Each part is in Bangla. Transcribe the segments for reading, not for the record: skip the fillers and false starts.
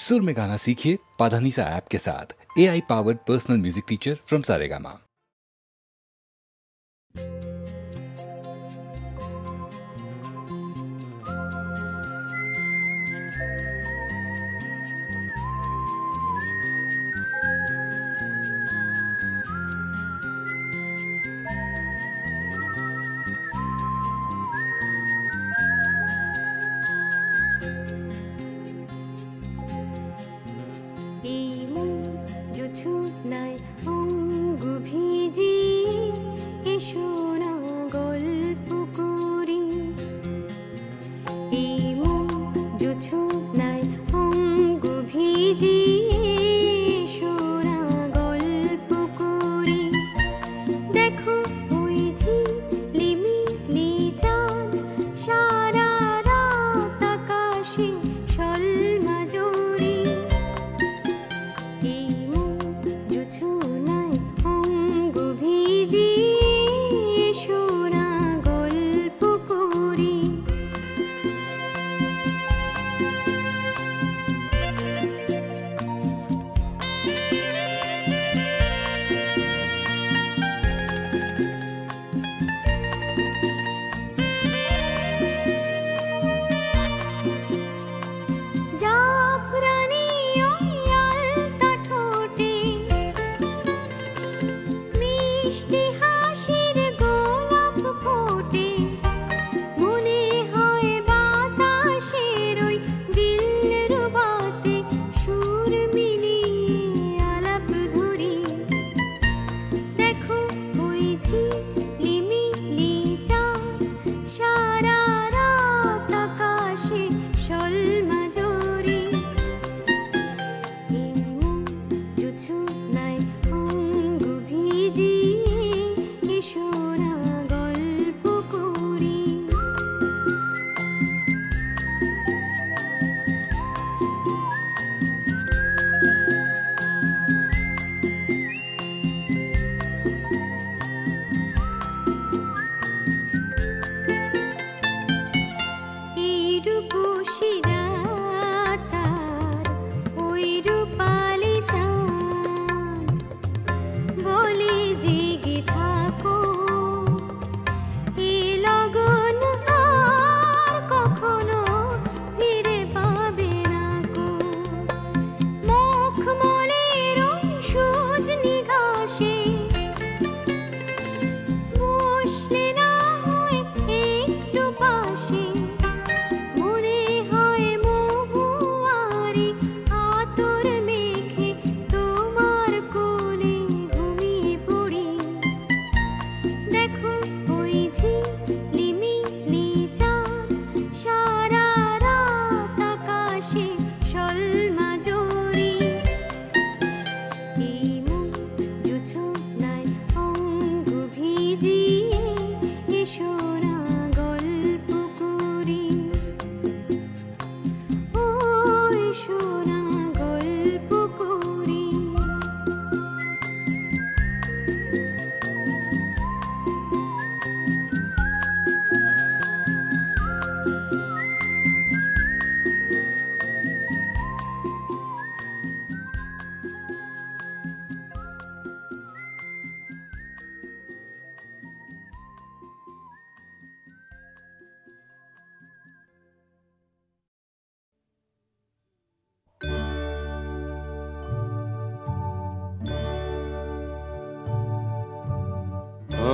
सुर में गाना सीखिए पाधानीसा ऐप के साथ। AI powered personal music teacher from Saregama.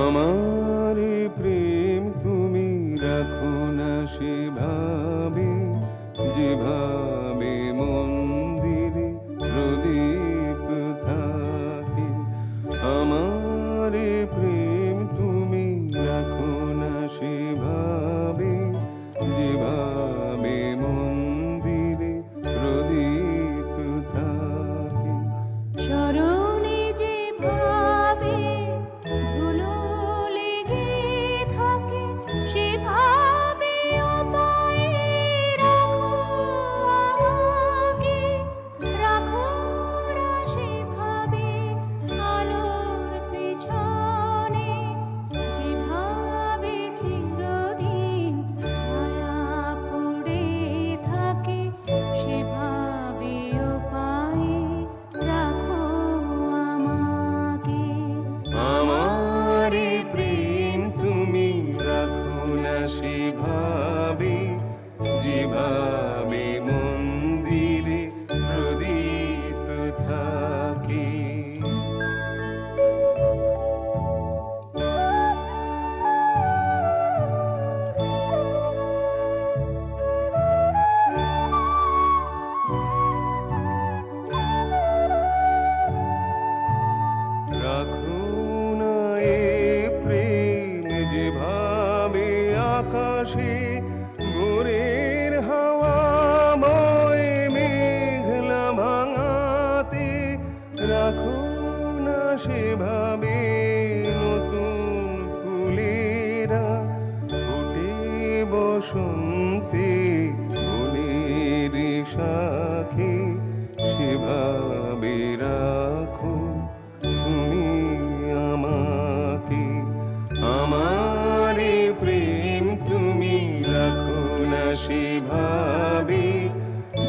আমারে প্রেম তুমি রাখো না সেভাবে, যেভাবে মন্দিরে প্রদীপ থাকে। আমারে প্রেম তুমি রাখো না সেভাবে, যেভাবে মন্দিরে প্রদীপ থাকে। চরণে যেভাবে ধুলোলে যেভাবে রাখো তুমি আমাকে, আমারে প্রেম তুমি রাখো না সেভাবে,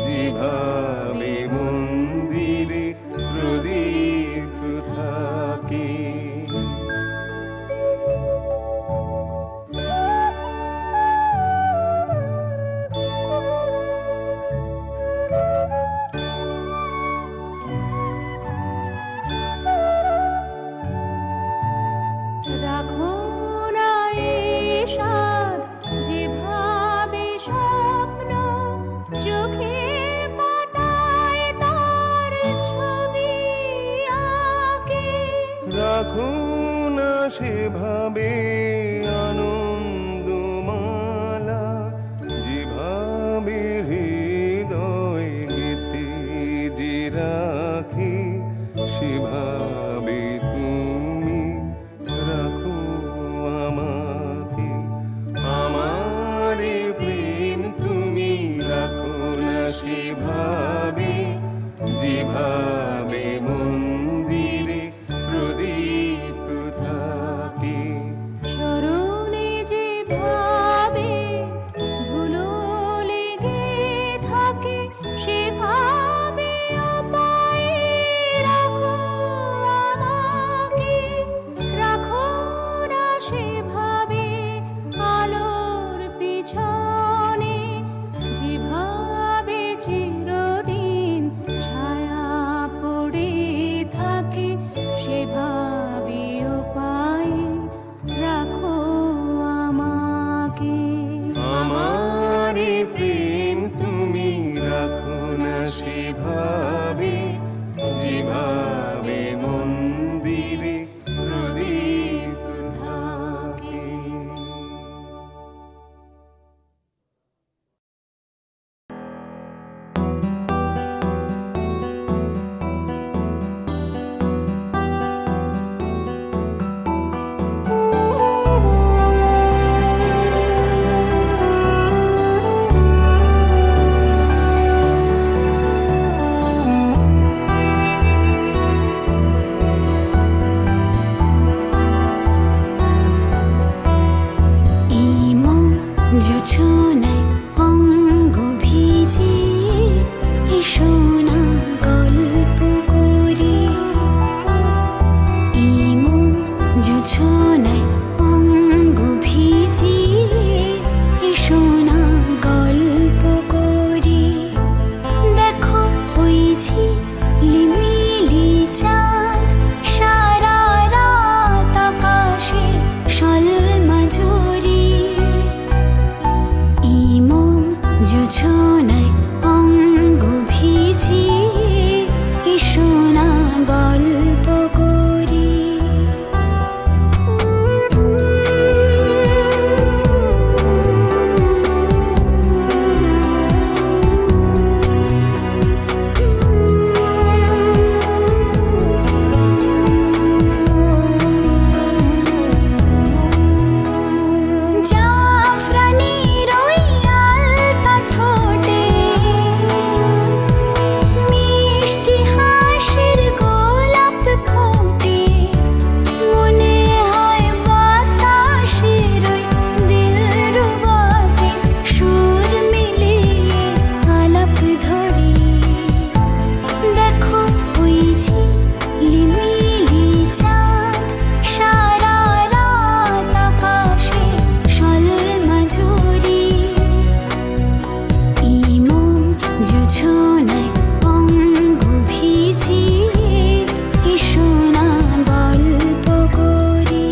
যেভাবে মন্দিরে প্রদীপ থাকে। রাখো না এই সাধ যেভাবে স্বপ্ন চোখের পাতায় তার ছবি আঁকে, রাখো না সেভাবে আনন্দমালা, যেভাবে হৃদয় গেথে যে রাখে, সেভাবে তুমি রাখো আমাকে, আমারে প্রেম তুমি রাখো না সেভাবে, যেভাবে মন্দিরে প্রদীপ থাকে। স্মরণে যেভাবে ধুলো লেগে থাকে, সেভাবে উপায়ে রাখো আমাকে, রাখো না সেভাবে আলোর পিছনে, যেভাবে চিরদিন ছায়া পড়ে থাকে, সেভাবে উপায়ে রাখো আমাকে। আমারে প্রেম তুমি রাখো না সেভাবে, যেভাবে মন্দিরে প্রদীপ থাকে। জোছনায় অঙ্গ ভিজিয়ে এসো না গল্প করি, ইমো জোছনায় অঙ্গ ভিজিয়ে এসো না গল্প করি। দেখো ওই ঝিলিমিলি চাঁদ সারা রাত আকাশে সলমাঝুরি, জোছনায় অঙ্গ ভিজিয়ে এসো না গল্প করি। জাফরানির ওই আলতা ঠোঁটে মিষ্টি হাসির গোলাপ ফোটে, মনে হয় বাতাসের ওই দিলরুবাতে সুর মিলিয়ে আলাপ ধরি। দেখো ওই ঝিলিমিলি চাঁদ সারা রাত আকাশে সলমাঝুরি, ইমো জোছনায় অঙ্গ ভিজিয়ে এসো না গল্প করি।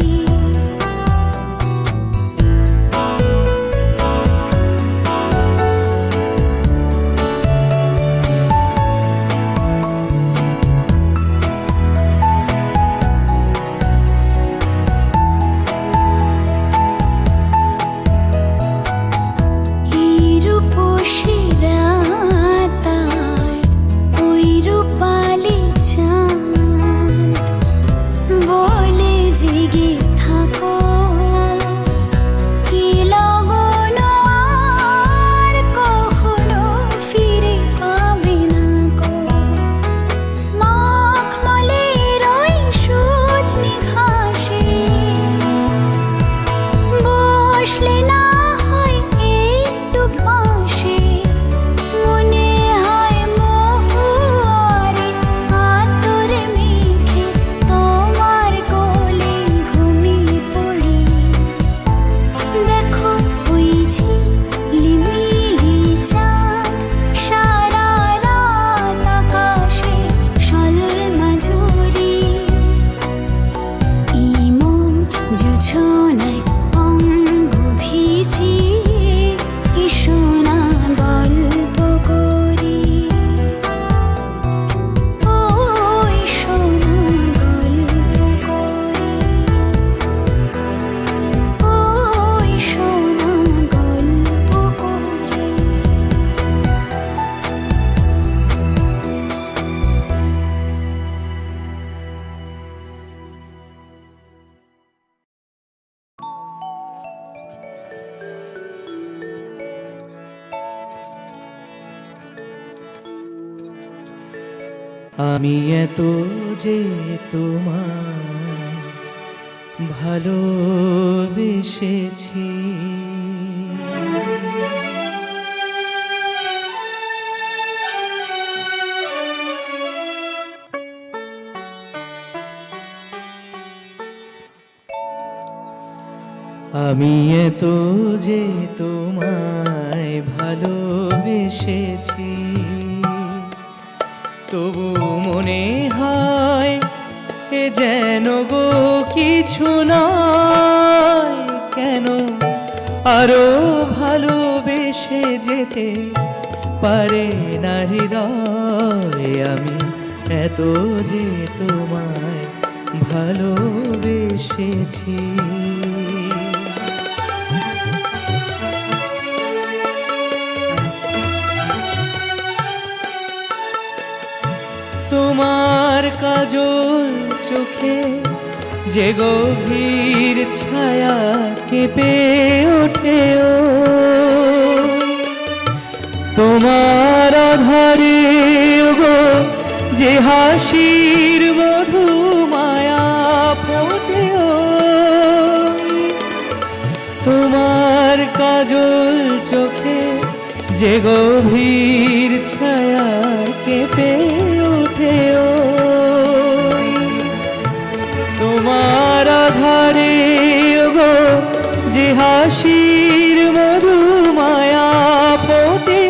এই রূপসী রাত আর আমি এত যে তোমায় ভালোবেসেছি। আমি এত যে তোমায় ভালোবেসেছি, তবু মনে হয় এ যেন গো কিছু নয়। কেন আরো ভালোবেসে যেতে পারে না হৃদয়? আমি এত যে তোমায় ভালোবেসেছি। তোমার কাজল চোখে যে গভীর ছায়া কেঁপে ওঠে, তোমার আধারে গো যে হাসির মধু মায়া ফোটে, তোমার কাজল চোখে যে গভীর ছায়া কেঁপে ওঠে, তোমার আধারে গো যে হাসির মধু মায়া ফোটে,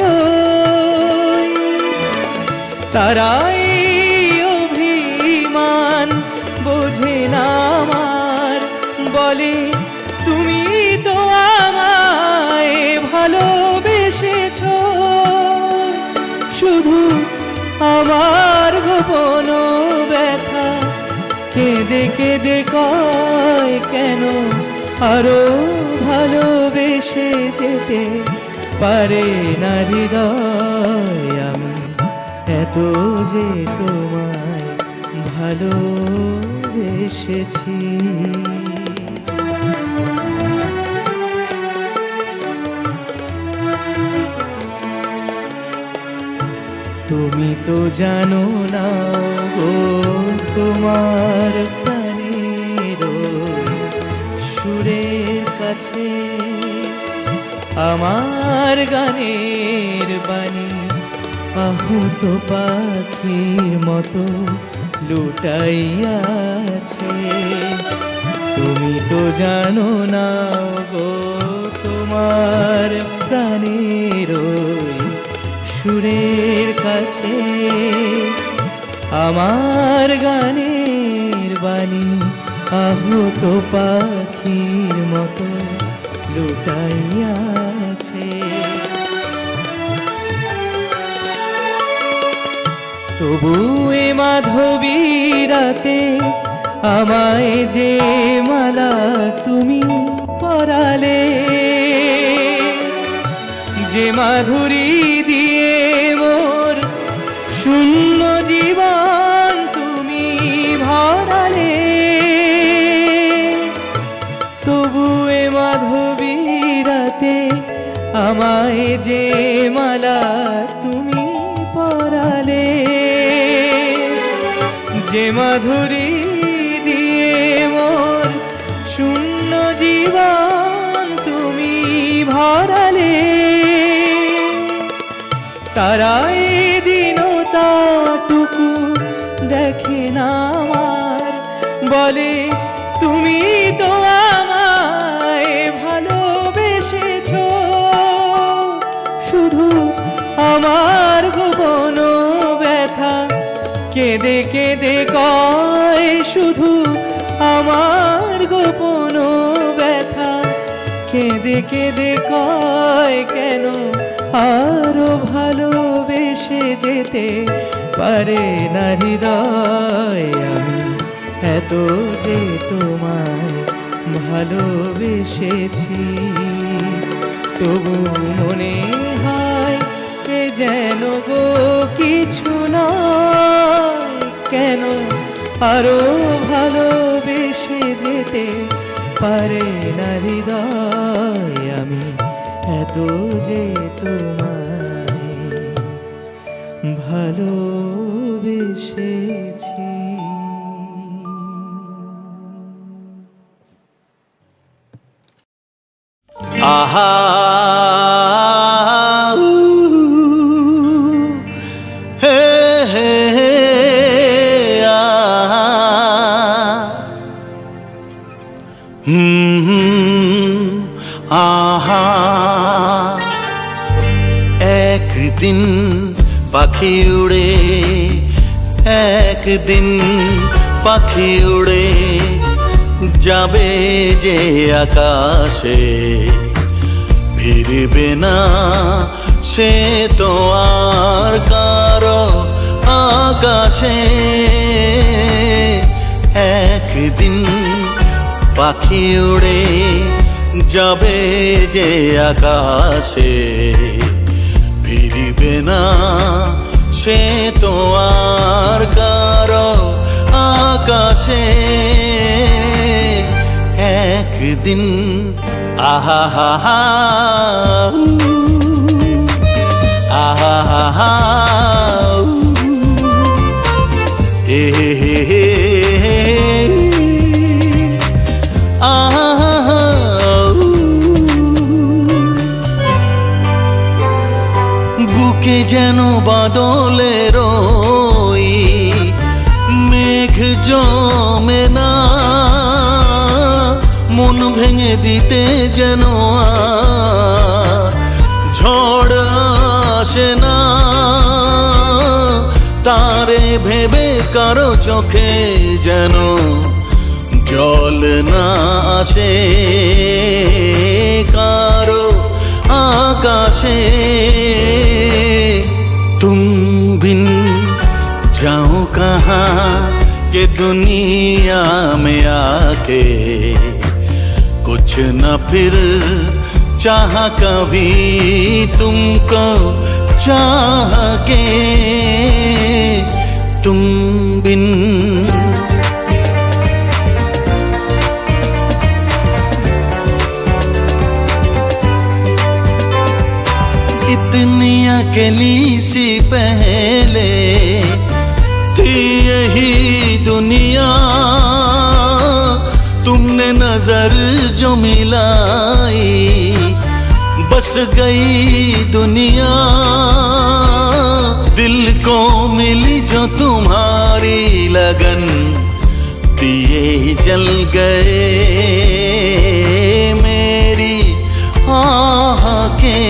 তারাই অভিমান বোঝে না আমার, বলে তুমি তো আমায় ভালোবেসেছ। শুধু আমার গোপন ব্যথা কেঁদে কেঁদে কয়, কেন আরো ভালোবেসে যেতে পারে না হৃদয়? আমি এত যে তোমায় ভালোবেসেছি। তুমি তো জানো না গো, তোমার প্রাণের সুরের কাছে আমার গানের বাণী আহত পাখির মতো লুটাইয়াছে। তুমি তো জানো না গো, তোমার প্রাণের সুরের কাছে আমার গানের বাণী আহত পাখির মতো লুটাইয়াছে। তবু এ মাধবী রাতে আমায় যে মালা তুমি পরালে, যে মাধুরী দিয়ে মোর শূন্য জীবন তুমি ভরালে, তবু এ মাধবী রাতে আমায় যে মালা তুমি পরালে, যে মাধুরী দিয়ে মোর শূন্য জীবন তুমি ভরালে, তারাই দিনটাটুকু দেখে না আমার, বলে তুমি তো আমায় ভালোবেসেছ। শুধু আমার গোপন ব্যথা কেঁদে কেঁদে কয়, শুধু আমার গোপন ব্যথা কেঁদে কেঁদে কয়, কেন আরো ভালোবেসে যেতে পারে না হৃদয়? আমি এত যে তোমায় ভালোবেসেছি, তবু মনে হয় এ যেন গো কিছু নয়। কেন আরো ভালোবেসে যেতে পারে না হৃদয়? আমি এত যে তোমায় ভালোবেসেছি। আহা হে হে হে আহা আহা একদিন পাখি উড়ে একদিন পাখি উড়ে যাবে যে আকাশে ফিরবে না সে তো আর কারো আকাশে একদিন পাখি উড়ে যাবে যে আকাশে ফিরবে না সে তো আর কারো আকাশে একদিন আহা হা হা আহা হা হা এ হে হে আহা বুকে যেন বাদলের ওই মেঘ জমে না মন ভেঙে দিতে যেন ঝড় আসে না তারে ভেবে কারো চোখে যেন জল না আসে কারো आकाशे तुम बिन जाओ कहाँ के दुनिया में आके कुछ न फिर चाह कभी तुमको चाह के तुम बिन इतनी अकेली सी पहले थी यही दुनिया तुमने नजर जो मिलाई बस गई दुनिया दिल को मिली जो तुम्हारी लगन दिए जल गए मेरी आह के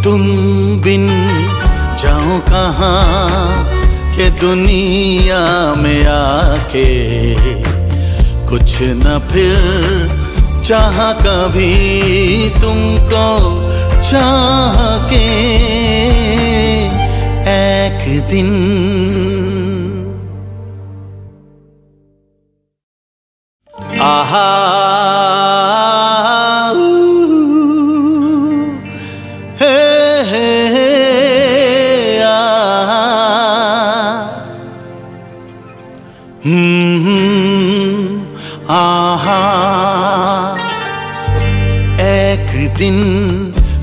तुम बिन जाओ कहाँ के दुनिया में आके कुछ न फिर चाह कभी तुमको चाह के एक दिन आहा आहा एक दिन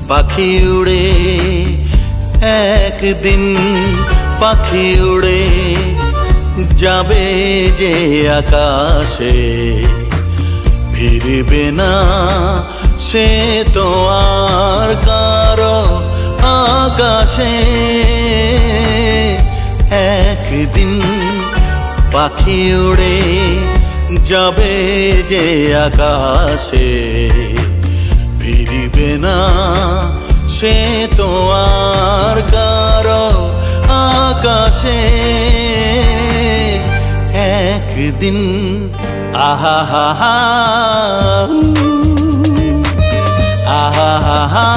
पाखी उड़े एक दिन पाखी उड़े जाबे जे आकाशे फिरबे ना से तो आर कारो आकाशे एक दिन पाखी उड़े जाबे जे आकाशे फिरबे ना से तो आर कारो आकाशे एक दिन आहा हा हा आहा हा हा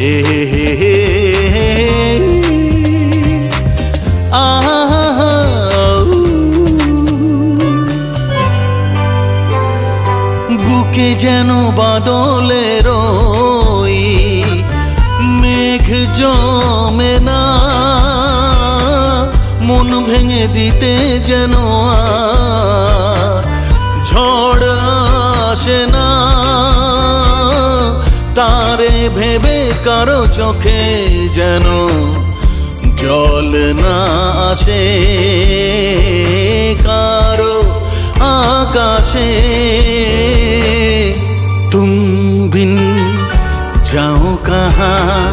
ए हे हे বুকে যেন বাদলের ওই মেঘ জমে না মন ভেঙে দিতে যেন ঝড় আসে না তারে ভেবে কারো চোখে যেন জল না আসে, কারো आकाशे तुम बिन जाओ कहाँ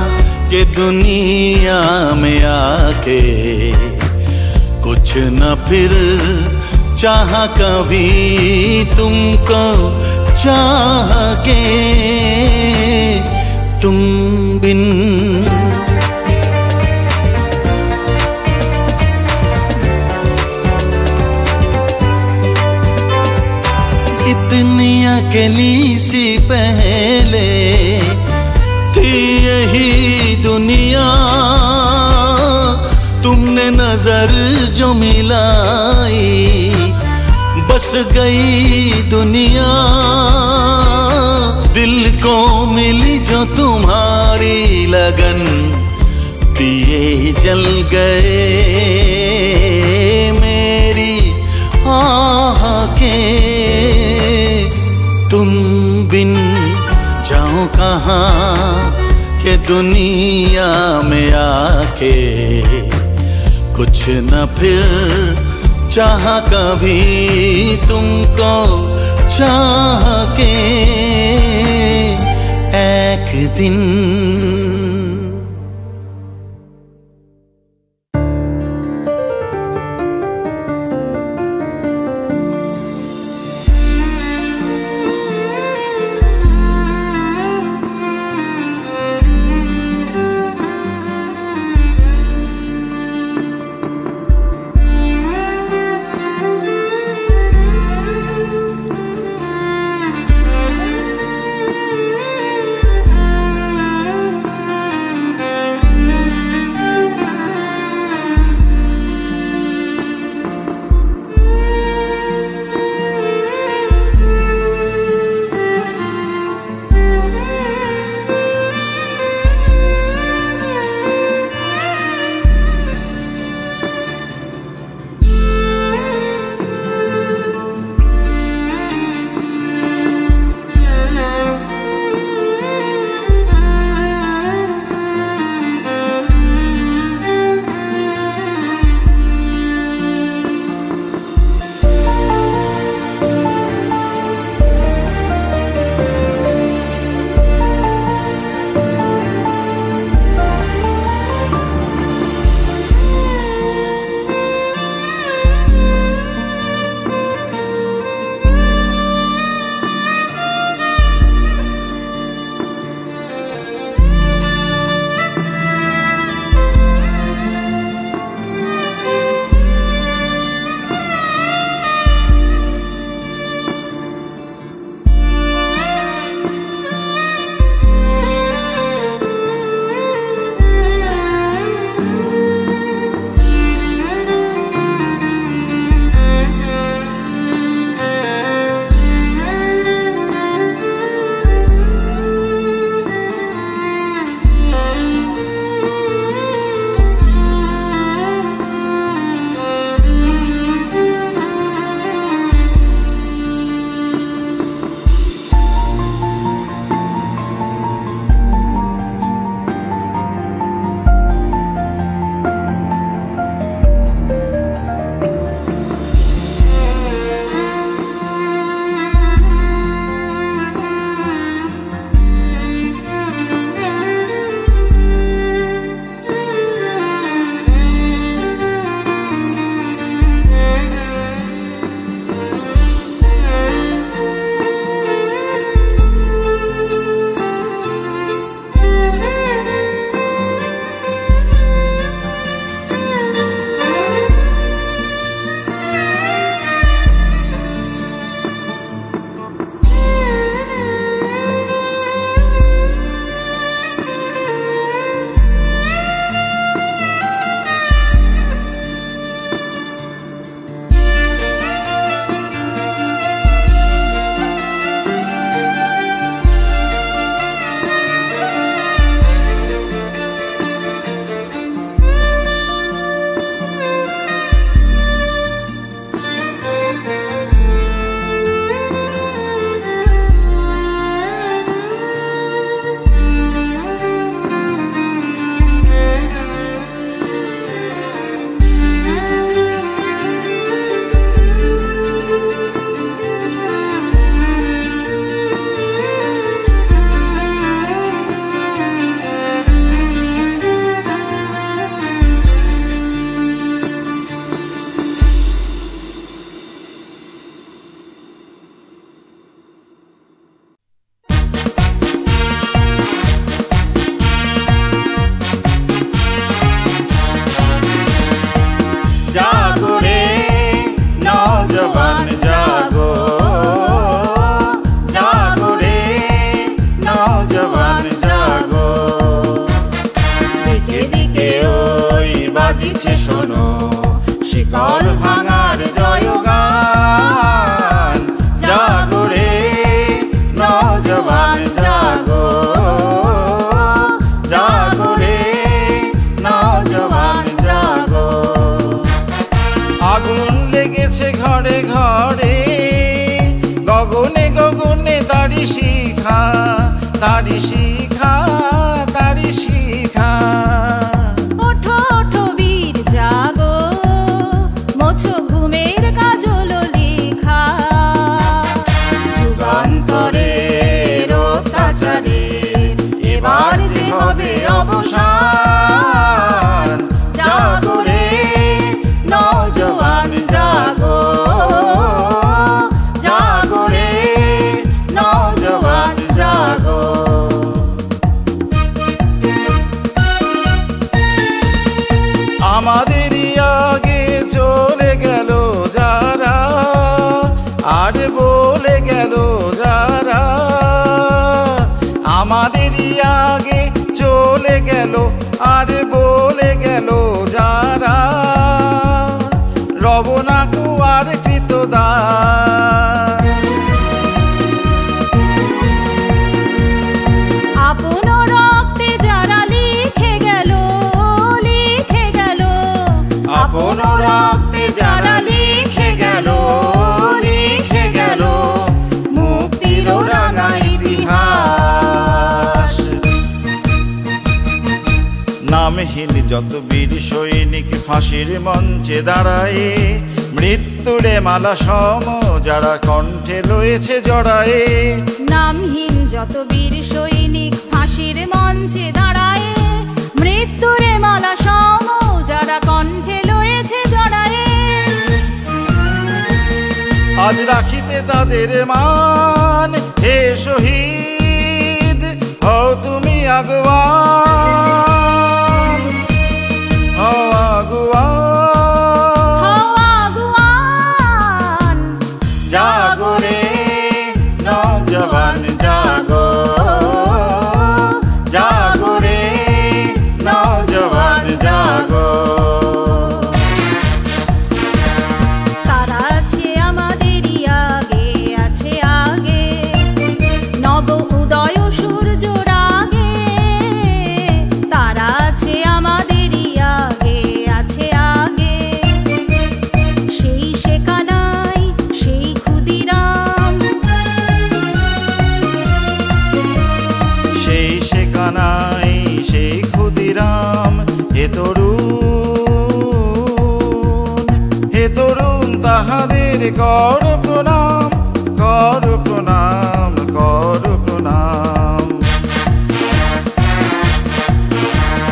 के दुनिया में आके, कुछ न फिर चाह कभी तुमको चाह के तुम बिन। इतनी अकेली सी पहले थी यही दुनिया, तुमने नजर जो मिलाई बस गई दुनिया। दिल को मिली जो तुम्हारी लगन, दिए जल गए मेरी आह के तुम बिन जाओ कहाँ के दुनिया में आके, कुछ न फिर चाह कभी तुमको चाह के एक दिन। বাজিছে শোনো শিকল ভাঙার জয়গান। জাগো রে নওজওয়ান জাগো, জাগো রে নওজওয়ান জাগো। আগুন লেগেছে ঘরে ঘরে, গগনে গগনে তারি শিখা, তারি শিখা, তারি শিখা। ওঠো ওঠো বীর জাগো, মোছো ঘুমের কাজল লেখা। যুগান্তরের অত্যাচারে এবার যে হবে অবসান। জাগো রে নওজওয়ান জাগো, জাগো রে নওজওয়ান জাগো। আমাদেরই আগে চলে গেল যারা, আর বলে গেল যারা। আমাদেরই আগে চলে গেল আর বলে গেল যারা। রব না কুয়ার কৃতদান। আপন রক্তে যারা লিখে গেল, লিখে গেল। আপন রক্তে যারা লিখে গেল, লিখে গেল মুক্তির রাঙা ইতিহাস। নামহীন যত বীর সৈনিক ফাঁসির মঞ্চে দাঁড়ায়, মৃত্যুরে মালা সম যারা কণ্ঠে লয়েছে জড়ায়ে। নামহীন যত বীর সৈনিক ফাঁসির মঞ্চে দাঁড়ায়, মৃত্যুরে মালা সম যারা কণ্ঠে লয়েছে জড়ায়ে। আজ রাখিতে তাদের মান, হে শহীদ হও তুমি আগুয়ান, হও আগুয়ান। হও আগুয়ান। জাগো রে নওজওয়ান জাগো, জাগো রে নওজওয়ান জাগো। তারা আছে আমাদেরই আগে, আছে আগে নব উদয় সূর্যর আগে। তারা আছে আমাদেরই আগে, আছে আগে। সেই শেখানাই, সেই ক্ষুদিরাম। সেই শেখানাই, সেই ক্ষুদিরাম। হে তরুণ, হে তরুণ তাহাদের কর প্রণাম, কর প্রণাম, কর প্রণাম।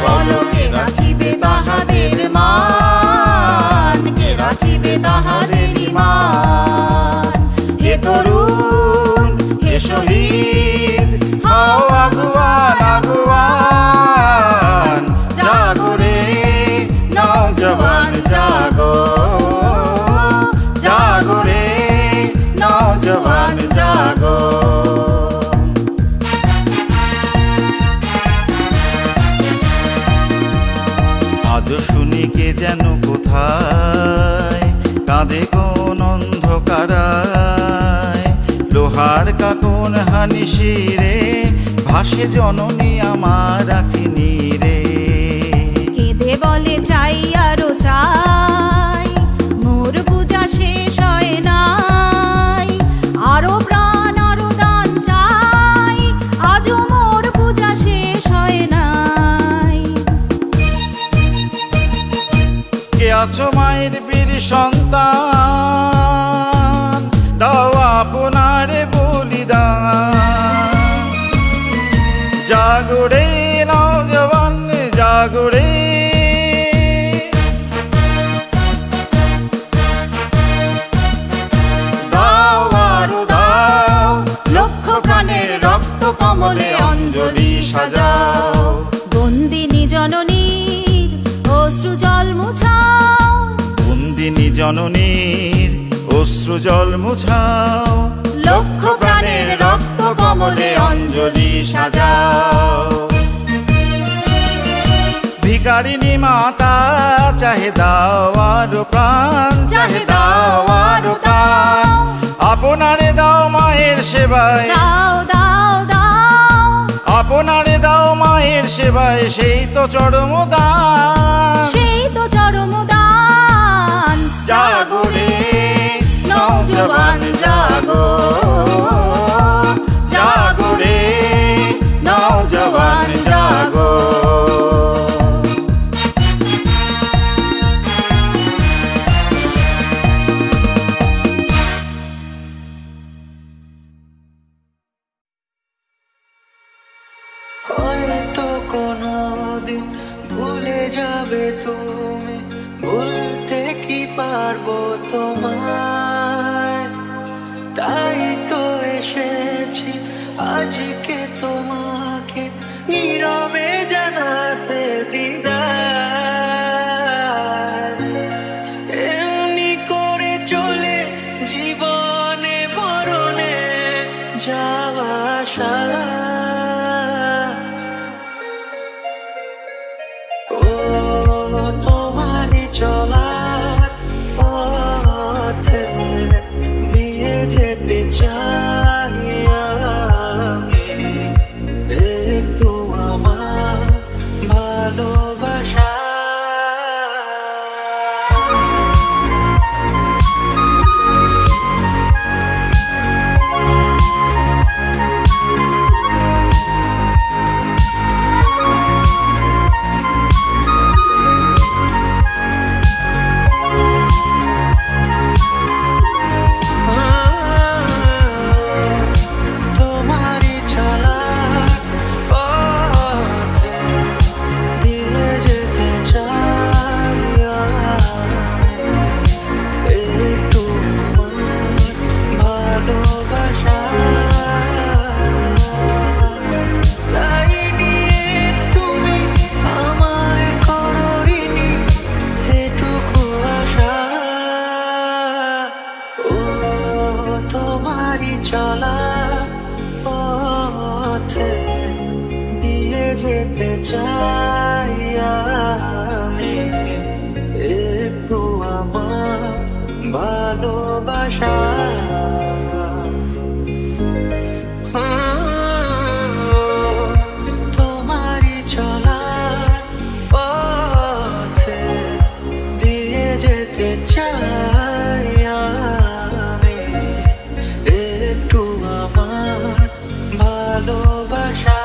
পলকে রাখিবে তাহাদের মান, কে রাখিবে তাহাদের মান। হে তরুণ, হে শহীদ হও আগুয়ান, আগুয়ান। জাগো রে নওজওয়ান জাগো, জাগো রে নওজওয়ান জাগো। আজ শুনি কে যেন কোথায় কাঁদে কোন অন্ধকারায়। লোহার কাকন হানি শিরে ভাসে জননী আমার রাখিনি রে। কেঁদে বলে চাই আরো চাই, মোর পূজা শেষ হয় নাই। আরো প্রাণ আরো দান চাই, আজও মোর পূজা শেষ হয় নাই। কে আছো মায়ের বীর সন্তান, দাও আপনার বলিদান। জাগো রে নওজওয়ান জাগো রে। দাও আরো দাও লক্ষ প্রাণের রক্ত কমলে অঞ্জলি সাজাও। বন্দিনী জননীর অশ্রু জল মুছাও, বন্দিনী জননীর অশ্রু জল মুছাও। লক্ষ প্রাণের রক্ত কমলে অঞ্জলি সাজাও। শিকারিনী মাতা চাহে দাও আরো প্রাণ, চাহে দাও আরো প্রাণ। আপনারে দাও মায়ের সেবায়, দাও দাও দাও, আপনারে দাও মায়ের সেবায়, সেই তো চরম দান, সেই তো চরম দান। জাগো রে নওজওয়ান জাগো, জাগো রে নওজওয়ান জাগো। হয়তো কোনোদিন ভুলে যাবে তুমি, ভুলতে কি পারবো তোমায়, তাই তো এসেছি আজকে তোমাকে নীরবে জানাতে বিদায়। এমনি করে চলে জীবনে মরণে যাওয়া সারা, তোমারই চলার পথে দিয়ে যেতে চাই আমি, একটু আমার ভালোবাসা। তোমারই চলার পথে দিয়ে যেতে চাই আমি, একটু আমার ভালোবাসা। তাই নিয়ে তুমি আমায় করোনি এটুকু আশা, ও তোমারই চলা পথে দিয়ে যেতে চাই আমি, একটু আমার ভালোবাসা। তোমারই চলা পথে দিয়ে যেতে চাই আমি, একটু আমার ভালোবাসা।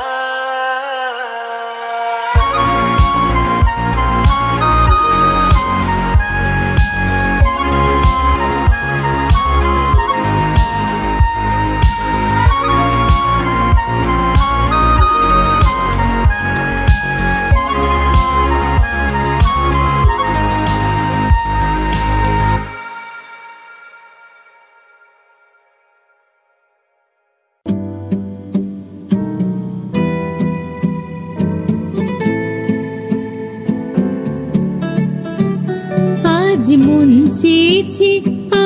আজ মন চেয়েছে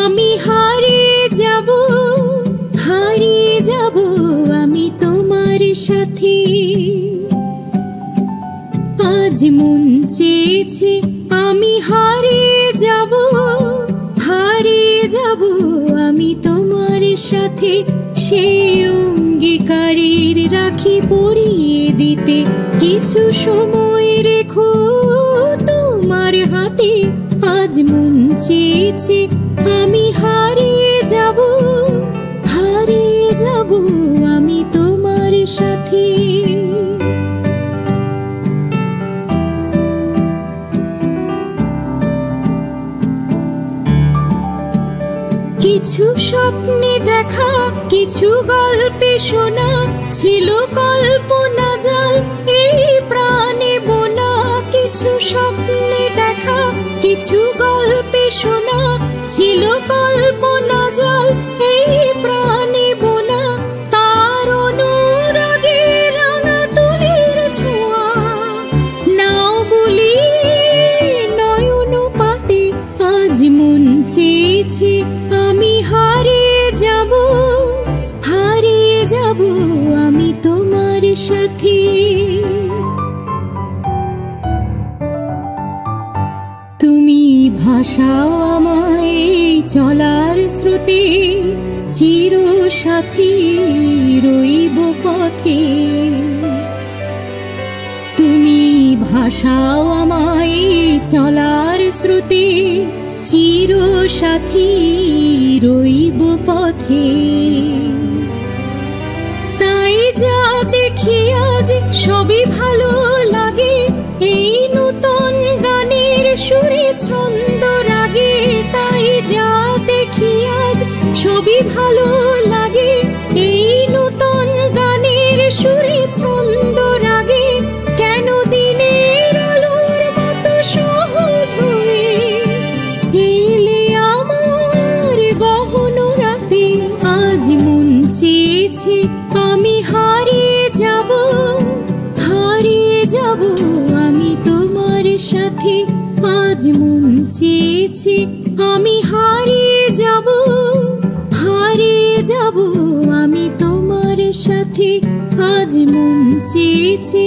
আমি হারিয়ে যাব, হারিয়ে যাব আমি তোমার সাথে। আজ মন চেয়েছে আমি হারিয়ে যাব, হারিয়ে যাব আমি তোমার সাথে। সেই অঙ্গীকারের রাখি পরিয়ে দিতে কিছু সময় রেখো তোমার হাতে। আজ মন চেয়েছে আমি হারিয়ে যাব, হারিয়ে যাব আমি তোমার সাথে। কিছু স্বপ্নে দেখা, কিছু গল্পে শোনা, ছিল কল্পনা জাল এই প্রাণে বোনা। কিছু স্বপ্নে দেখা, কিছু গল্পে শোনা, ছিল কল্পনা জাল এই প্রাণে বোনা। তার অনুরাগে রাঙা তুলির ছোঁয়া নাও বলি নয়ন পাতে। আজ মন চেয়েছে আমি হারিয়ে যাব, হারিয়ে যাব আমি তোমার সাথে। ভাষাও আমায় চলার স্রোতে, চির সাথী রইব পথে। তুমি ভাষাও আমায় চলার স্রোতে, চির সাথী রইব পথে। তাই যা দেখি আজ সবই ভালো লাগে, এই নূতন গানের সুরে ছন্দ রাগে। তাই যা দেখি আজ সবই ভালো লাগে, এই নূতন গানের সুরে ছন্দ রাগে। কেন দিনের আলোর মতো সহজ হয়ে এলে আমার গহন রাতে। আজ মন চেয়েছে আমি হারিয়ে যাব, হারিয়ে যাব আমি তোমার সাথে। আজ মন চেয়েছে আমি হারিয়ে যাব, হারিয়ে যাব আমি তোমার সাথে। আজ মন চেয়েছে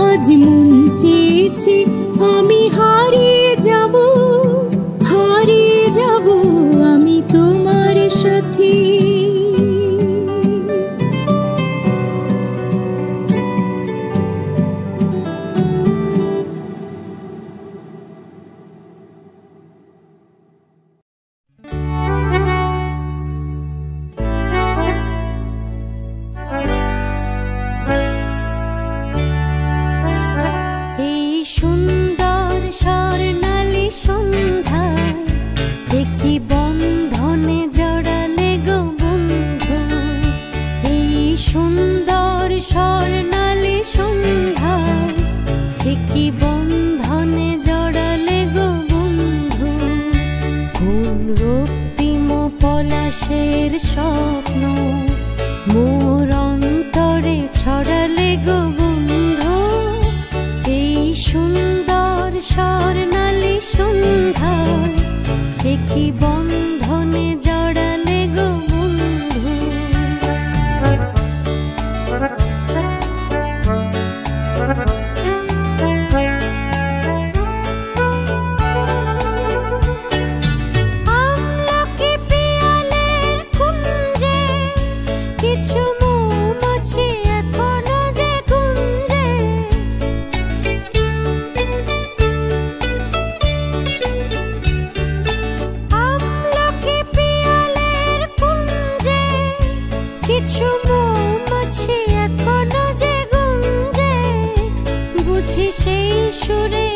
আজ মন চেয়েছে আমি হারিয়ে যাব, হারিয়ে যাব আমি তোমার সাথে। স্বপ্ন মোর অন্তরে ছড়ালে গো বন্ধু, এই সুন্দর স্বর্ণালী সন্ধ্যায় একই বন্ধনে জড়ালে গো বন্ধু। কিছু মৌমাছি এখনো যে গুঞ্জে, আমলকি পিয়ালের কুঞ্জে কিছু মৌমাছি এখনো যে গুঞ্জে, বুঝি সেই সুরে